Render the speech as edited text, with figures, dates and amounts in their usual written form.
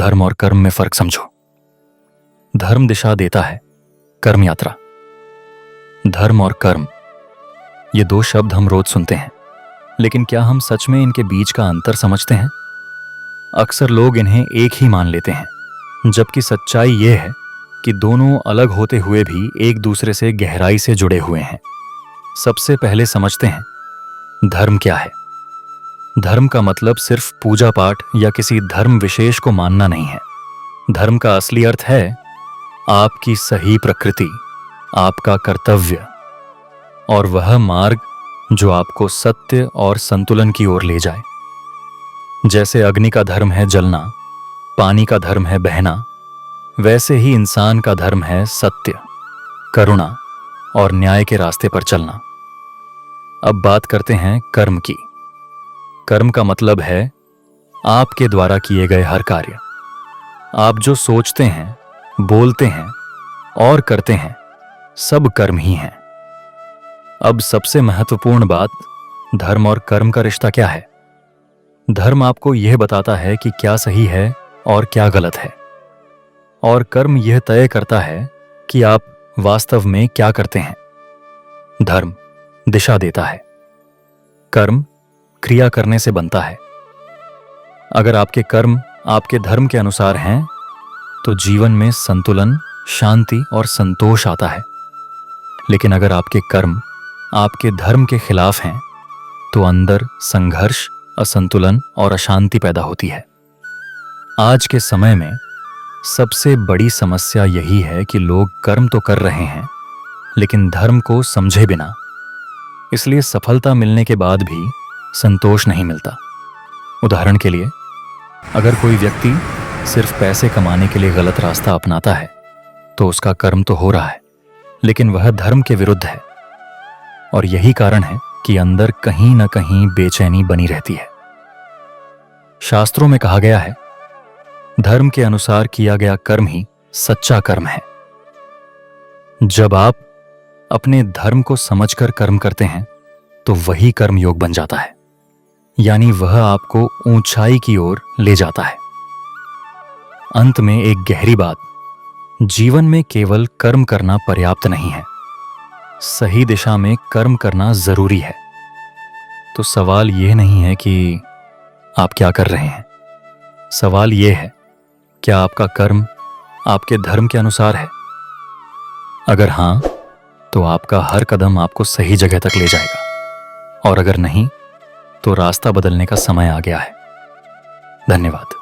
धर्म और कर्म में फर्क समझो। धर्म दिशा देता है, कर्म यात्रा। धर्म और कर्म, ये दो शब्द हम रोज सुनते हैं, लेकिन क्या हम सच में इनके बीच का अंतर समझते हैं? अक्सर लोग इन्हें एक ही मान लेते हैं, जबकि सच्चाई ये है कि दोनों अलग होते हुए भी एक दूसरे से गहराई से जुड़े हुए हैं। सबसे पहले समझते हैं धर्म क्या है। धर्म का मतलब सिर्फ पूजा पाठ या किसी धर्म विशेष को मानना नहीं है। धर्म का असली अर्थ है आपकी सही प्रकृति, आपका कर्तव्य और वह मार्ग जो आपको सत्य और संतुलन की ओर ले जाए। जैसे अग्नि का धर्म है जलना, पानी का धर्म है बहना, वैसे ही इंसान का धर्म है सत्य, करुणा और न्याय के रास्ते पर चलना। अब बात करते हैं कर्म की। कर्म का मतलब है आपके द्वारा किए गए हर कार्य। आप जो सोचते हैं, बोलते हैं और करते हैं, सब कर्म ही हैं। अब सबसे महत्वपूर्ण बात, धर्म और कर्म का रिश्ता क्या है। धर्म आपको यह बताता है कि क्या सही है और क्या गलत है, और कर्म यह तय करता है कि आप वास्तव में क्या करते हैं। धर्म दिशा देता है, कर्म क्रिया करने से बनता है। अगर आपके कर्म आपके धर्म के अनुसार हैं, तो जीवन में संतुलन, शांति और संतोष आता है। लेकिन अगर आपके कर्म आपके धर्म के खिलाफ हैं, तो अंदर संघर्ष, असंतुलन और अशांति पैदा होती है। आज के समय में सबसे बड़ी समस्या यही है कि लोग कर्म तो कर रहे हैं, लेकिन धर्म को समझे बिना। इसलिए सफलता मिलने के बाद भी संतोष नहीं मिलता। उदाहरण के लिए, अगर कोई व्यक्ति सिर्फ पैसे कमाने के लिए गलत रास्ता अपनाता है, तो उसका कर्म तो हो रहा है, लेकिन वह धर्म के विरुद्ध है। और यही कारण है कि अंदर कहीं ना कहीं बेचैनी बनी रहती है। शास्त्रों में कहा गया है, धर्म के अनुसार किया गया कर्म ही सच्चा कर्म है। जब आप अपने धर्म को समझकर कर्म करते हैं, तो वही कर्म योग बन जाता है, यानी वह आपको ऊंचाई की ओर ले जाता है। अंत में एक गहरी बात, जीवन में केवल कर्म करना पर्याप्त नहीं है, सही दिशा में कर्म करना जरूरी है। तो सवाल यह नहीं है कि आप क्या कर रहे हैं, सवाल यह है, क्या आपका कर्म आपके धर्म के अनुसार है? अगर हां, तो आपका हर कदम आपको सही जगह तक ले जाएगा, और अगर नहीं, तो रास्ता बदलने का समय आ गया है। धन्यवाद।